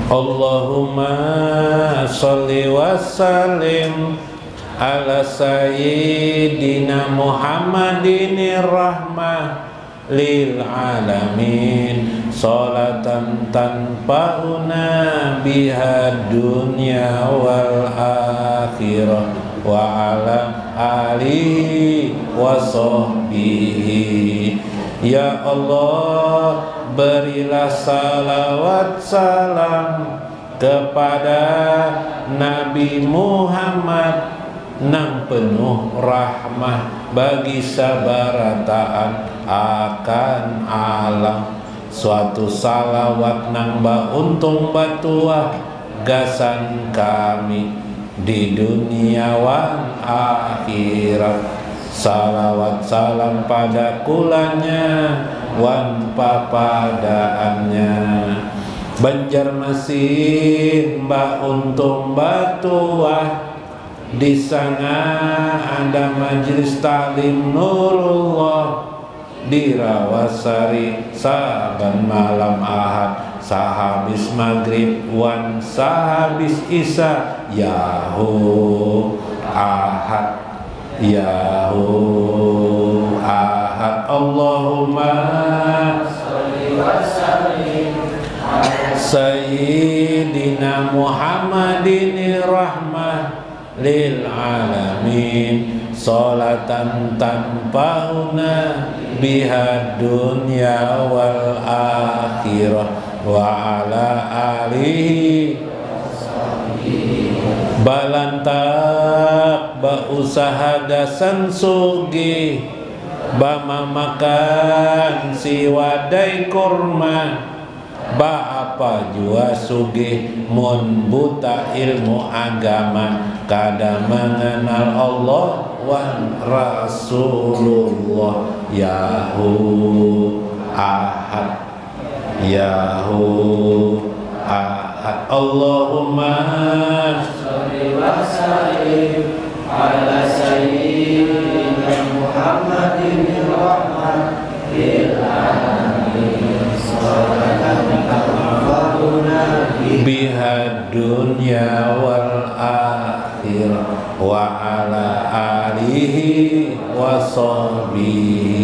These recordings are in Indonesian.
Allahumma sholli wa sallim ala sayyidina Muhammadin rahmah lil alamin, sholatan tanfa'una biha dunya wal akhirah wa ala alihi wa sahbihi. Ya Allah, berilah salawat salam kepada Nabi Muhammad nang penuh rahmah bagi sabarataan akan alam. Suatu salawat nang untung batuah gasan kami di dunia wan akhirat. Salawat salam pada kulanya wan papadaannya. Banjarmasin mbak untung batuah, di sana ada majelis taklim Nurullah. Di Rawasari saban malam Ahad, sahabis maghrib wan sahabis isya, yahu ahad yahu ahad. Allahumma sholli wa sallim ala sayyidina Muhammadin rahmah lil alamin, sholatan tanfa'una biha dunya wal akhirah wa ala alihi balantak ba usaha dasan sugi bama makan si wadai kurma ba apa jua sugih mun buta ilmu agama kada mengenal Allah wan Rasulullah. Yahu ahad yahu ahad. Allahumma sholli wa sallim ala sayyidina Muhammadin rahmah lil alamin, biha dunya wal akhirah wa ala alihi wa sahbihi.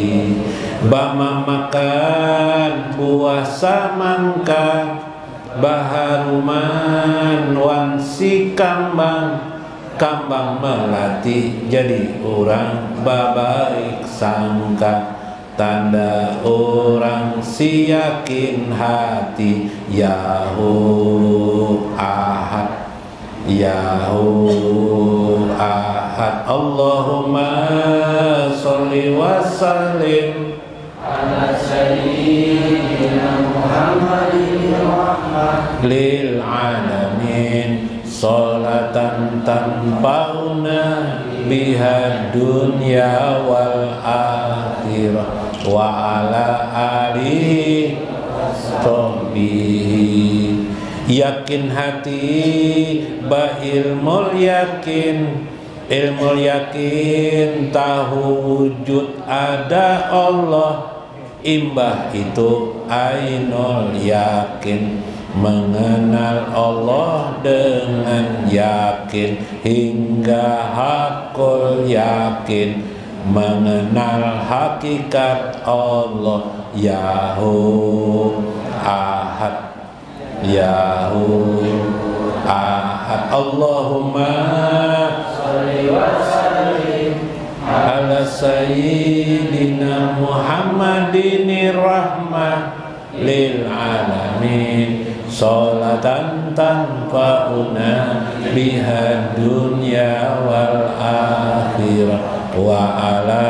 Bama makan buah samangka, baharuman wan si kambang, kambang melati jadi orang babaik sangka, tanda orang si yakin hati. Yahu ahad yahu ahad. Allahumma sholli wa sallim ala sayyidina Muhammadin rahmah lil alamin, sholatan tanfa'una biha dunya wal akhirah wa ala alihi sahbihi. Yakin hati ba ilmul yakin, ilmul yakin tahu wujud ada Allah, imbah itu ainul yakin, mengenal Allah dengan yakin hingga hakul yakin, mengenal hakikat Allah. Yahu ahad yahu ahad. Allahumma sholli wa sallim ala sayyidina Muhammadin rahmah lil alamin, sholatan tanfa'una biha dunya wal akhirah wa ala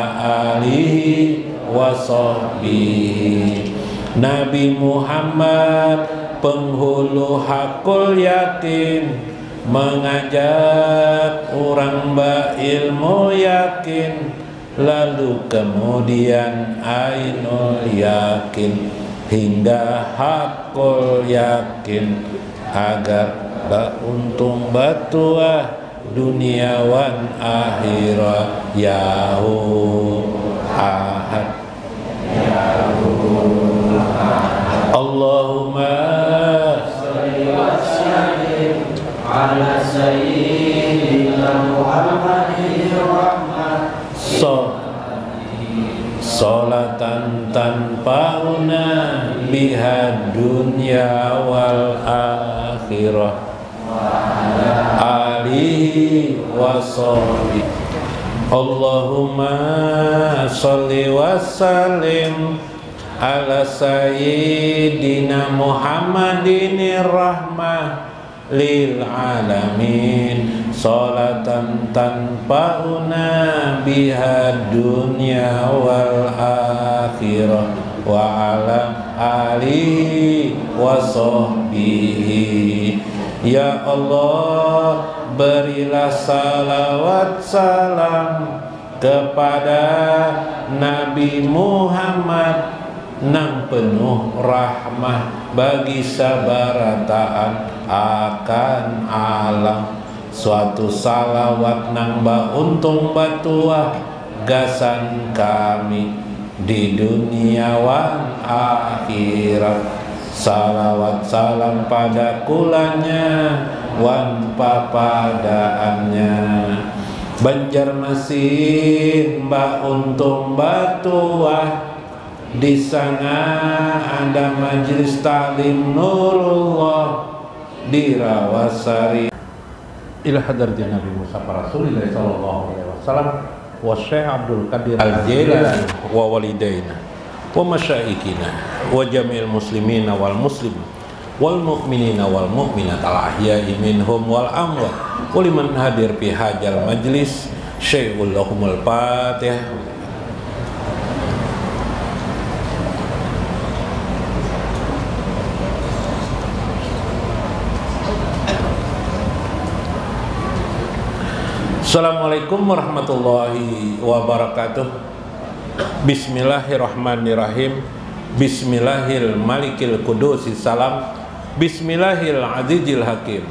alihi wa sahbihi. Nabi Muhammad penghulu hakul yakin, mengajak orang berilmu yakin, lalu kemudian ainul yakin hingga hakul yakin, agar untung batuah dunia wan akhirat. Yahu ahad Allahumma سيدنا محمد الرحمة Salatan tanfa'una biha dunya wal akhirah alihi wa sahbihi. Allahumma sholli wa sallim ala sayyidina Muhammadin rahmah lil alamin, salatan tanfa'una biha dunya wal akhirah wa ala alihi wa sahbihi. Ya Allah, berilah salawat salam kepada Nabi Muhammad nang penuh rahmah bagi sabarataan akan alam. Suatu salawat nang untung batuah gasan kami di dunia wan akhirat. Salawat salam pada kulanya wan papadaannya. Banjarmasin untung batuah, di sana ada majelis taklim Nurullah di Rawasari. Ila hadratin Nabi Musa Rasulullah sallallahu alaihi wasallam wa Syekh Abdul Qadir Al-Jailani wa walidaina wa masyaikina wa jami'il muslimina wal muslimin wal mu'minina wal mu'minat al ahya'i minhum wal amwat wa liman hadir fi hajal majlis. Syai'ul lahumul Fatihah. Assalamualaikum warahmatullahi wabarakatuh. Bismillahirrahmanirrahim. Bismillahil malikil kudusis salam. Bismillahil azizil hakim.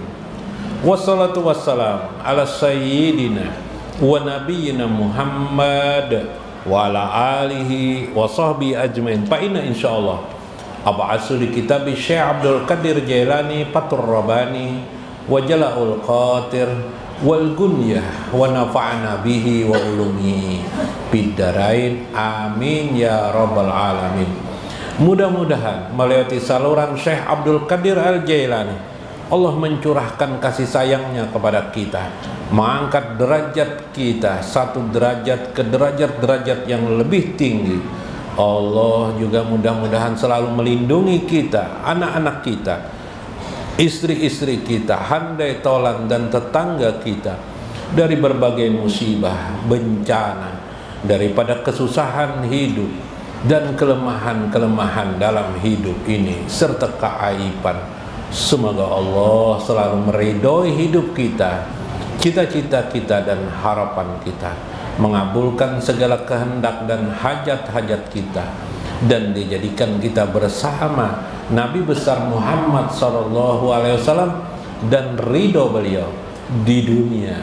Wassalatu wassalam ala sayyidina wa nabiyyina Muhammad wa ala alihi wa sahbihi ajmain. Fa inna insyaallah ab'asu li kitabi Syekh Abdul Qadir Jailani Fathur Rabbani wa Jala'ul Qatir wal gunyah wa nafa'na bihi wa ulumi bidarain amin ya rabbal alamin. Mudah-mudahan melewati saluran Syekh Abdul Qadir Al-Jailani, Allah mencurahkan kasih sayangnya kepada kita, mengangkat derajat kita satu derajat ke derajat-derajat yang lebih tinggi. Allah juga mudah-mudahan selalu melindungi kita, anak-anak kita, istri-istri kita, handai tolan dan tetangga kita dari berbagai musibah, bencana, daripada kesusahan hidup dan kelemahan-kelemahan dalam hidup ini serta keaiban. Semoga Allah selalu meridhoi hidup kita, cita-cita kita dan harapan kita, mengabulkan segala kehendak dan hajat-hajat kita, dan dijadikan kita bersama Nabi besar Muhammad SAW dan ridho beliau di dunia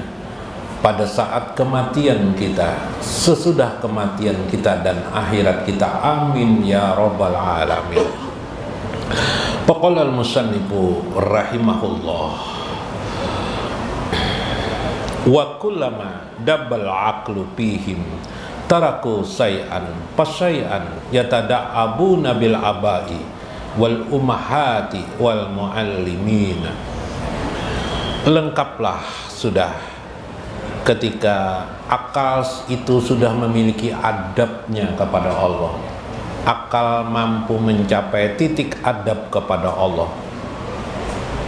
pada saat kematian kita, sesudah kematian kita dan akhirat kita. Amin ya rabbal alamin. Faqala al-musannifu rahimahullah, wa kullama dabbal aqlu fihim taraku say'an pasay'an yatada'abuna bil abai wal ummahati wal muallimina. Lengkaplah sudah ketika akal itu sudah memiliki adabnya kepada Allah. Akal mampu mencapai titik adab kepada Allah.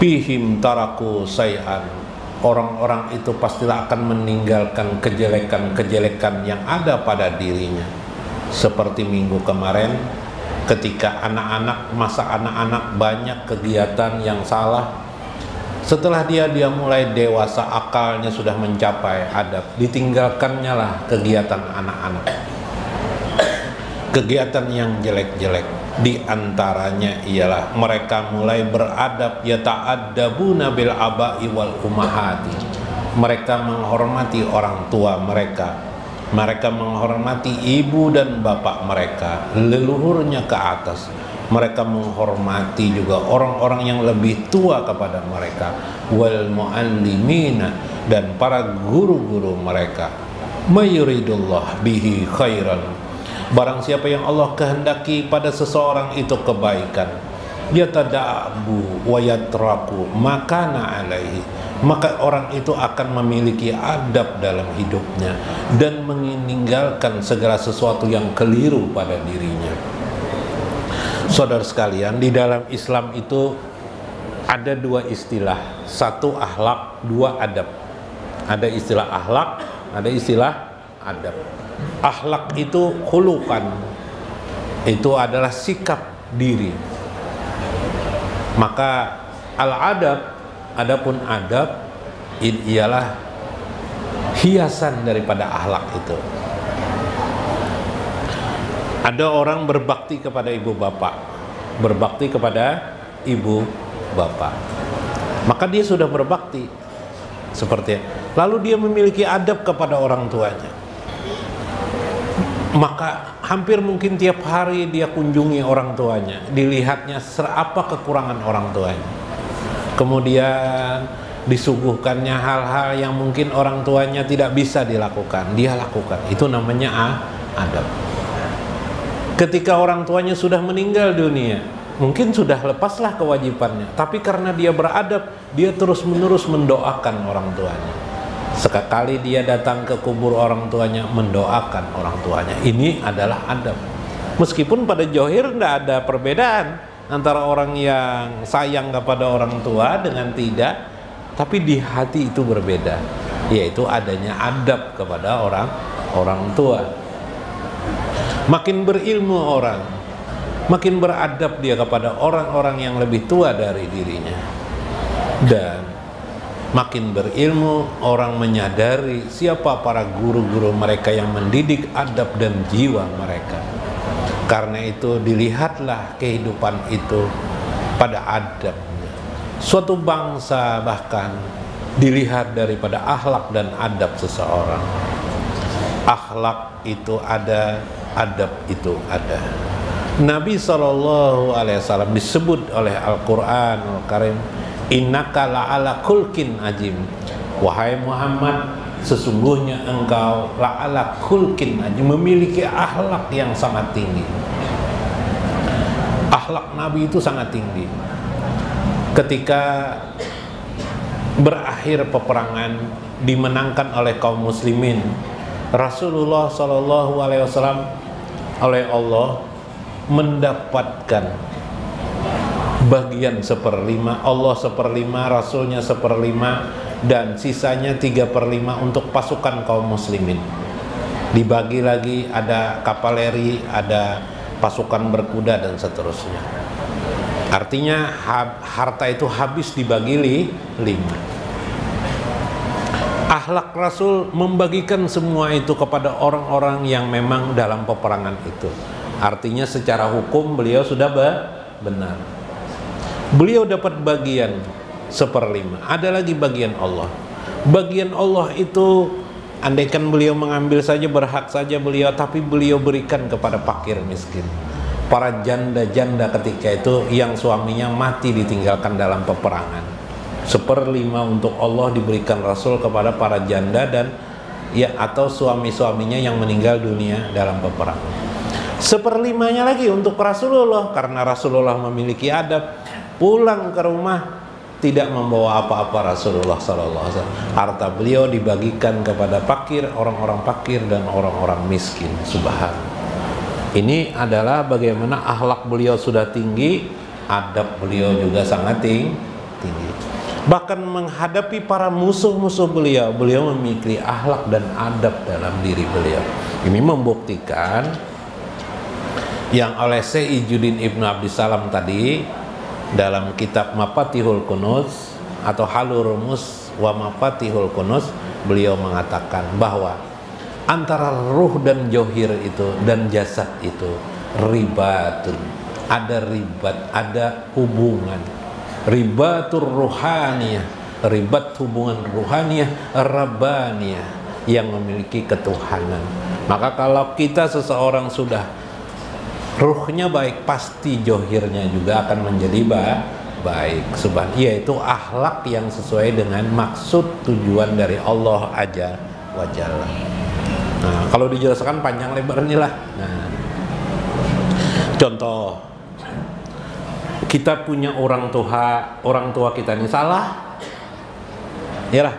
Bihim taraku say'an, orang-orang itu pastilah akan meninggalkan kejelekan-kejelekan yang ada pada dirinya. Seperti minggu kemarin ketika masa anak-anak banyak kegiatan yang salah. Setelah dia mulai dewasa, akalnya sudah mencapai adab, ditinggalkannya lah kegiatan anak-anak, kegiatan yang jelek-jelek. Di antaranya ialah mereka mulai beradab, yata'addabuna bil abai wal ummahati. Mereka menghormati orang tua mereka, mereka menghormati ibu dan bapak mereka, leluhurnya ke atas. Mereka menghormati juga orang-orang yang lebih tua kepada mereka, wal muallimina, dan para guru-guru mereka. Mayuridullah bihi khairan, barang siapa yang Allah kehendaki pada seseorang itu kebaikan, yatada'abu wa yatraku makana alaihi, maka orang itu akan memiliki adab dalam hidupnya dan meninggalkan segala sesuatu yang keliru pada dirinya. Saudara sekalian, di dalam Islam itu ada dua istilah, satu akhlak, dua adab. Ada istilah akhlak, ada istilah adab. Akhlak itu khuluqan, itu adalah sikap diri. Maka al-adab, adapun adab ialah hiasan daripada akhlak itu. Ada orang berbakti kepada ibu bapak, berbakti kepada ibu bapak, maka dia sudah berbakti seperti itu. Lalu dia memiliki adab kepada orang tuanya, maka hampir mungkin tiap hari dia kunjungi orang tuanya, dilihatnya apa kekurangan orang tuanya, kemudian disuguhkannya hal-hal yang mungkin orang tuanya tidak bisa dilakukan, dia lakukan. Itu namanya adab. Ketika orang tuanya sudah meninggal dunia, mungkin sudah lepaslah kewajibannya, tapi karena dia beradab, dia terus-menerus mendoakan orang tuanya. Sekali dia datang ke kubur orang tuanya, mendoakan orang tuanya. Ini adalah adab. Meskipun pada johir tidak ada perbedaan antara orang yang sayang kepada orang tua dengan tidak, tapi di hati itu berbeda, yaitu adanya adab kepada orang tua. Makin berilmu orang, makin beradab dia kepada orang-orang yang lebih tua dari dirinya. Dan makin berilmu orang menyadari siapa para guru-guru mereka yang mendidik adab dan jiwa mereka. Karena itu dilihatlah kehidupan itu pada adabnya. Suatu bangsa bahkan dilihat daripada akhlak dan adab seseorang. Akhlak itu ada, adab itu ada. Nabi SAW disebut oleh Al-Quran Al-Karim, innaka la'ala khulqin azim. Wahai Muhammad, sesungguhnya engkau la'ala khulqin azim, memiliki akhlak yang sangat tinggi. Akhlak Nabi itu sangat tinggi. Ketika berakhir peperangan dimenangkan oleh kaum muslimin, Rasulullah SAW oleh Allah mendapatkan bagian 1/5, Allah 1/5, Rasulnya 1/5, dan sisanya 3/5 untuk pasukan kaum muslimin. Dibagi lagi, ada kavaleri, ada pasukan berkuda dan seterusnya. Artinya harta itu habis dibagi 5. Akhlak Rasul membagikan semua itu kepada orang-orang yang memang dalam peperangan itu. Artinya secara hukum beliau sudah benar. Beliau dapat bagian 1/5. Ada lagi bagian Allah. Bagian Allah itu andaikan beliau mengambil saja, berhak saja beliau, tapi beliau berikan kepada fakir miskin, para janda-janda ketika itu yang suaminya mati ditinggalkan dalam peperangan. 1/5 untuk Allah diberikan Rasul kepada para janda dan ya atau suami-suaminya yang meninggal dunia dalam peperangan. 1/5-nya lagi untuk Rasulullah, karena Rasulullah memiliki adab. Pulang ke rumah tidak membawa apa-apa Rasulullah SAW. Harta beliau dibagikan kepada fakir, orang-orang fakir dan orang-orang miskin. Subhanallah. Ini adalah bagaimana akhlak beliau sudah tinggi, adab beliau juga sangat tinggi. Bahkan menghadapi para musuh-musuh beliau, beliau memiliki akhlak dan adab dalam diri beliau. Ini membuktikan yang oleh Syaijuddin Ibnu Abdissalam tadi dalam kitab Mafatihul Kunuz atau Halur Rumus wa Mafatihul Kunuz, beliau mengatakan bahwa antara ruh dan johir itu dan jasad itu ribatun, ada ribat, ada hubungan. Ribatur ruhaniyah, ribat hubungan ruhaniyah, rabbaniyah, yang memiliki ketuhanan. Maka kalau kita seseorang sudah ruhnya baik, pasti johirnya juga akan menjadi baik. Yaitu akhlak yang sesuai dengan maksud tujuan dari Allah Azza wa Jalla. Nah, kalau dijelaskan panjang lebar inilah. Nah, contoh, kita punya orang tua kita ini salah, ya lah.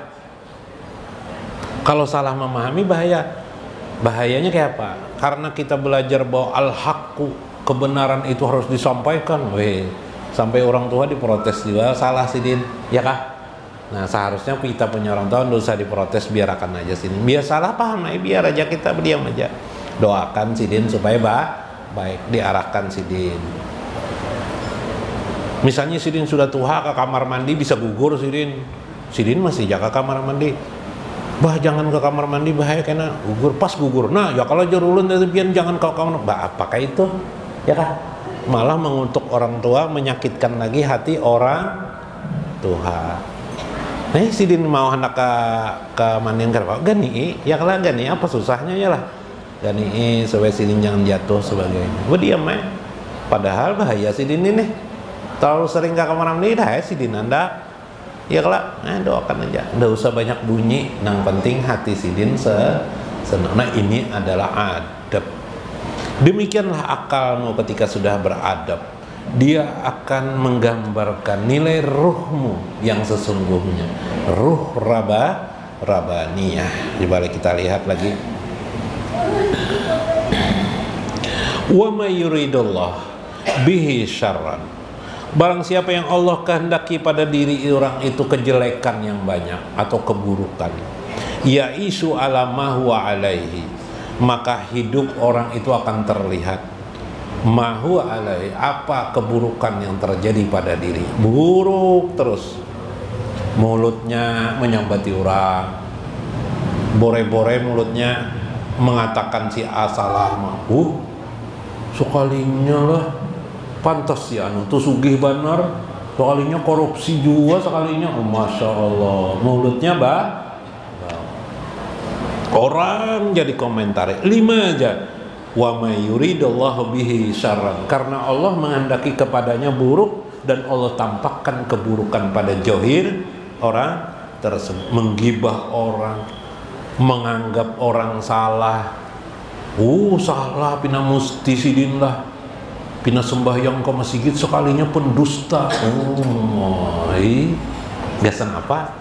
Kalau salah memahami bahayanya kayak apa? Karena kita belajar bahwa al-haqqu, kebenaran itu harus disampaikan, sampai orang tua diprotes juga, salah Sidin, ya kah? Nah, seharusnya kita punya orang tua nggak usah diprotes, biarkan aja Sidin. Biar salah paham, biar aja kita berdiam aja. Doakan Sidin supaya baik, diarahkan Sidin. Misalnya Sidin sudah tua ke kamar mandi bisa gugur Sidin masih jaga kamar mandi. Bah, jangan ke kamar mandi, bahaya kena gugur. Pas gugur, nah ya kalau jorulun dari pian jangan ke kamar. Bah, apakah itu? Ya kan? Malah mengutuk orang tua, menyakitkan lagi hati orang tua. Nah, Sidin mau hendak ke mandiin ke apa? Gani, ya kalau gani apa susahnya ya lah. Gani supaya Sidin jangan jatuh sebagainya. Berdiam Padahal bahaya Sidin ini. Terlalu sering ke kamar mandi dah Sidin anda. Ya kelak, doakan aja. Nggak usah banyak bunyi. Yang penting hati Sidin senang. Nah, ini adalah adab. Demikianlah akalmu ketika sudah beradab. Dia akan menggambarkan nilai ruhmu yang sesungguhnya. Ruh rabaniyah. Coba kita lihat lagi. Wa may yuridullah bihi syarran. Barang siapa yang Allah kehendaki pada diri orang itu kejelekan yang banyak atau keburukan, yaisu ala ma huwa alaihi, maka hidup orang itu akan terlihat ma huwa alaihi, apa keburukan yang terjadi pada diri, buruk terus. Mulutnya menyambati orang, bore-bore mulutnya mengatakan si A salah, sekalinya lah pantas ya tuh sugih benar, sekalinya korupsi juga, sekalinya masya Allah mulutnya orang jadi komentar 5 aja. Wa may yuridullahu bihi syarran, karena Allah menghendaki kepadanya buruk dan Allah tampakkan keburukan pada johir orang tersebut. Menggibah orang, menganggap orang salah, salah pina musti Sidin lah, pina sembahyang ke masjid sekalinya pun dusta. Gasan apa?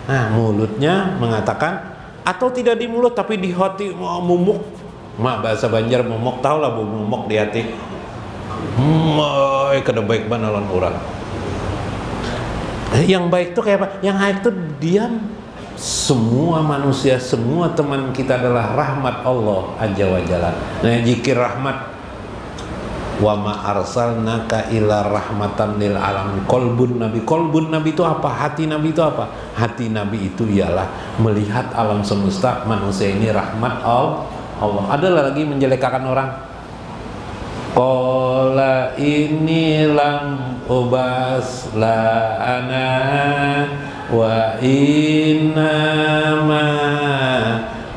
Nah, mulutnya mengatakan, atau tidak di mulut tapi di hati mumuk. Bahasa Banjar mumuk, tahu lah mumuk di hati. Kada baik banget orang. Yang baik tuh kayak apa? Yang baik tuh diam. Semua manusia, semua teman kita adalah rahmat Allah Azza wa Jalla. Nah, zikir rahmat, wa ma arsalnaka illa rahmatan lil alamin. Kolbun Nabi itu apa? Hati Nabi itu apa? Hati Nabi itu ialah melihat alam semesta manusia ini rahmat Allah. Adalah lagi menjelekkan orang. Qala ini lam ubas la ana wa inna ma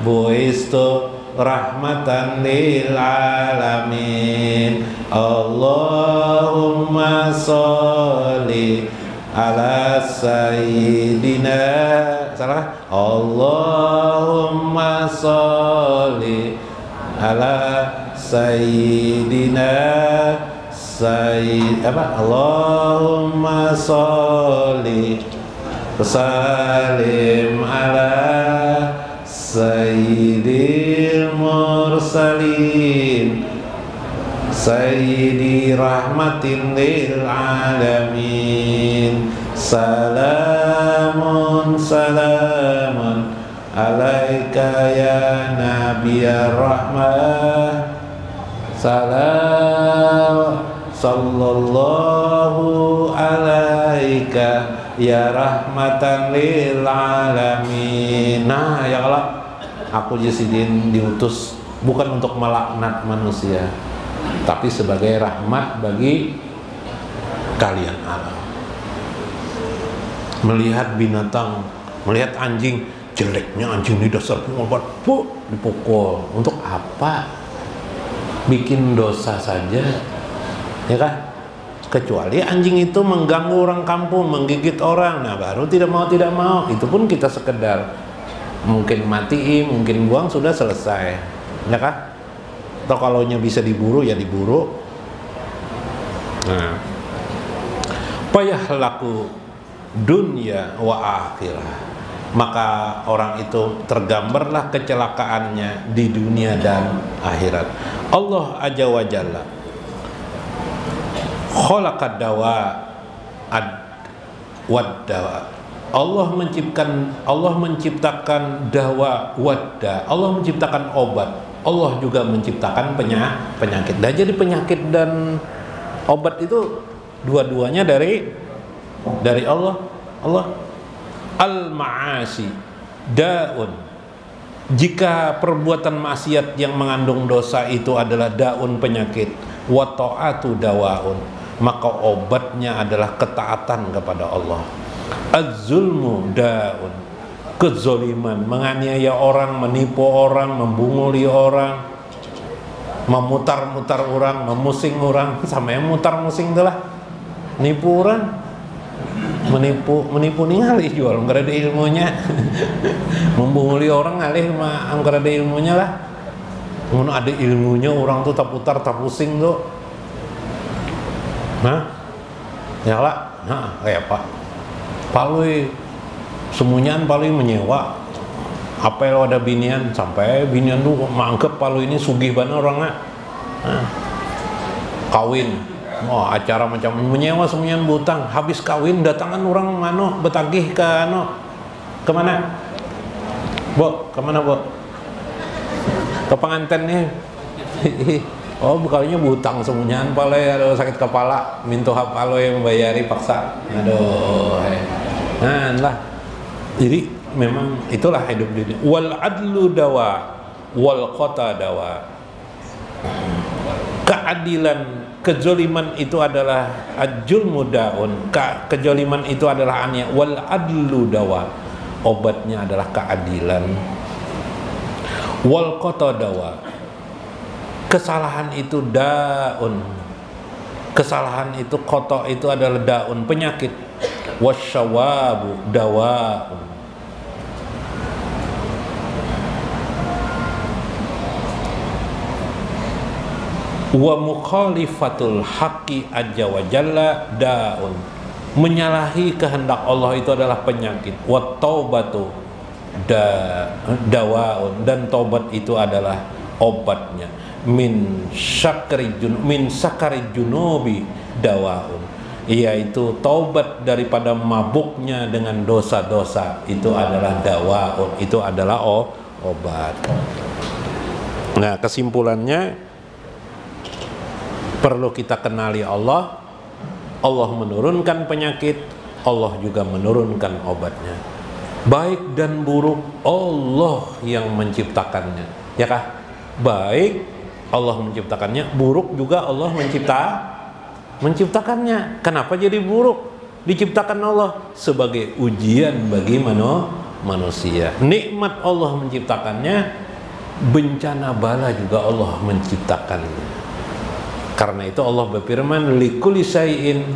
buistu rahmatan lil alamin. Allahumma sholli ala sayyidina, salah, Allahumma sholli ala sayyidina Allahumma sholli salim ala sayyidil mursalin sayyidi rahmatin lil alamin. Salamun alaika ya nabiyar rahmah. Salam sallallahu alaika ya rahmatan lil alamin. Nah, ya Allah, aku Sidin diutus bukan untuk melaknat manusia, tapi sebagai rahmat bagi kalian alam. Melihat binatang, melihat anjing, jeleknya anjing ini dasar pengobat, dipukul. Untuk apa? bikin dosa saja, ya kan? Kecuali anjing itu mengganggu orang kampung, menggigit orang, nah baru tidak mau, itu pun kita sekedar mungkin matiin, mungkin buang, sudah selesai, ya kan? Atau kalau bisa diburu ya diburu. Nah, payah laku dunia wa akhirah, maka orang itu tergambarlah kecelakaannya di dunia dan akhirat. Allah Azza wa Jalla khalaqad dawa wad-dawa. Allah menciptakan dawa wadda. Allah menciptakan obat. Allah juga menciptakan penyakit. Dan jadi penyakit dan obat itu dua-duanya dari Allah. Al-ma'asi daun. Jika perbuatan maksiat yang mengandung dosa itu adalah daun penyakit, wa ta'atu dawaun, maka obatnya adalah ketaatan kepada Allah. Az-zulmu daun, kezoliman, menganiaya orang, menipu orang, membunguli orang, memutar-mutar orang, memusing orang, sama yang mutar-musing itulah nipu orang, menipu nih ngalih jual, nggak ada ilmunya. Membunguli orang ngalih mah nggak ada ilmunya lah. Mun ada ilmunya orang tuh tak putar tak pusing tuh. Nah, ya lah, nah kayak Palui semunyan Palui menyewa. Apa yang ada binian sampai binian tuh mangkep Palui ini sugih banget orangnya. Nah, kawin. Oh, acara macam menyewa semuanya butang, habis kawin datangan orang betagih ke kemana? Kemana ke pengantin nih. Oh, bekalinya butang semuanya pale, ada sakit kepala, minta hapalo yang membayari paksa. Aduh. Nah, lah. Jadi memang itulah hidup dunia. Wal adlu dawa, wal qata dawa. Keadilan, kezoliman itu adalah ajulmu daun. Kezoliman itu adalah ania. Wal adlu dawa, obatnya adalah keadilan. Wal qata dawa, kesalahan itu daun. Kesalahan itu qata itu adalah daun penyakit. Wasyawabu dawaun. Wa mukhalifatul haqqi azza wa jalla daun, menyalahi kehendak Allah itu adalah penyakit. Wa taubatu dawaun, dan taubat itu adalah obatnya. Min sakari junubi dawaun, yaitu taubat daripada mabuknya dengan dosa-dosa itu adalah dawaun, itu adalah obat. Nah, kesimpulannya perlu kita kenali Allah. Allah menurunkan penyakit, Allah juga menurunkan obatnya. Baik dan buruk Allah yang menciptakannya, ya kah? Baik Allah menciptakannya, buruk juga Allah menciptakannya. Kenapa jadi buruk? Diciptakan Allah sebagai ujian bagi manusia. Nikmat Allah menciptakannya, bencana bala juga Allah menciptakannya. Karena itu Allah berfirman, likulli syai'in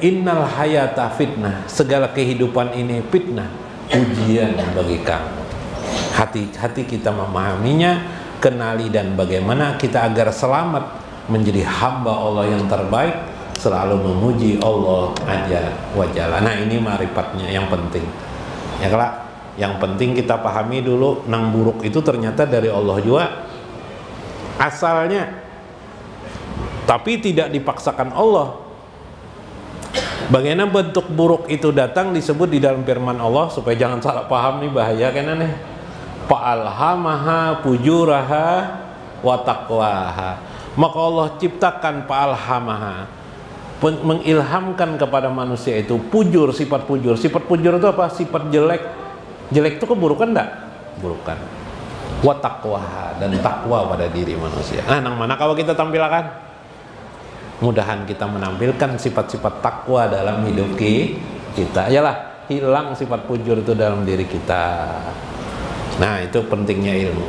innal hayata fitnah, segala kehidupan ini fitnah, ujian bagi kamu. Hati-hati kita memahaminya, kenali dan bagaimana kita agar selamat menjadi hamba Allah yang terbaik, selalu memuji Allah Azza wa Jalla. Nah, ini marifatnya yang penting. Ya kelak, yang penting kita pahami dulu, nang buruk itu ternyata dari Allah juga asalnya, tapi tidak dipaksakan Allah. Bagaimana bentuk buruk itu datang disebut di dalam firman Allah, supaya jangan salah paham nih, bahaya kan aneh. Fa'alhamaha fujuraha wa taqwaha. Maka Allah ciptakan fa'alhamaha, mengilhamkan kepada manusia itu pujur, sifat pujur. Sifat pujur itu apa? Sifat jelek. Jelek itu keburukan enggak? Burukan. Wa taqwaha, dan takwa pada diri manusia. Nah, nang mana kalau kita tampilkan? Mudahan kita menampilkan sifat-sifat takwa dalam hidup kita. Yalah, hilang sifat pujur itu dalam diri kita. Nah, itu pentingnya ilmu.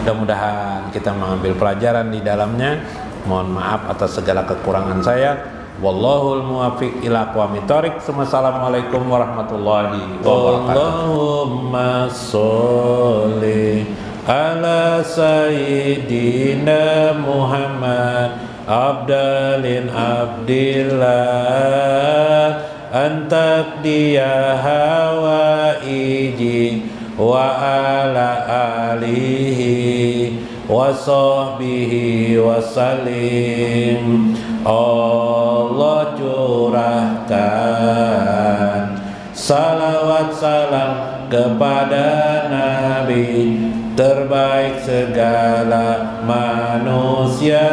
Mudah-mudahan kita mengambil pelajaran di dalamnya. Mohon maaf atas segala kekurangan saya. Wallahul muwaffiq ila aqwamit thoriq. Assalamualaikum warahmatullahi wabarakatuh. Allahumma sholli ala sayyidina Muhammad abdalin abdillah antak dia hawaiji wa ala alihi wa sahbihi wa salim. Allah curahkan salawat salam kepada Nabi terbaik segala manusia.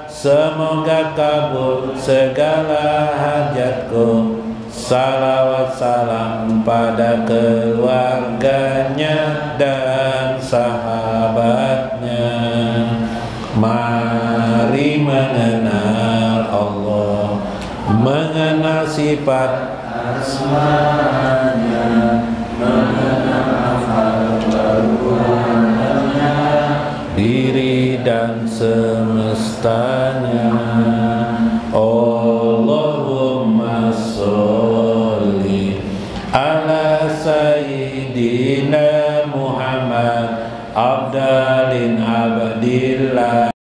Semoga kabul segala hajatku. Salawat salam pada keluarganya dan sahabatnya. Mari mengenal Allah, mengenal sifat asma-Nya, mengenal perbuatannya, diri dan semestanya. Allahumma sholli ala sayyidina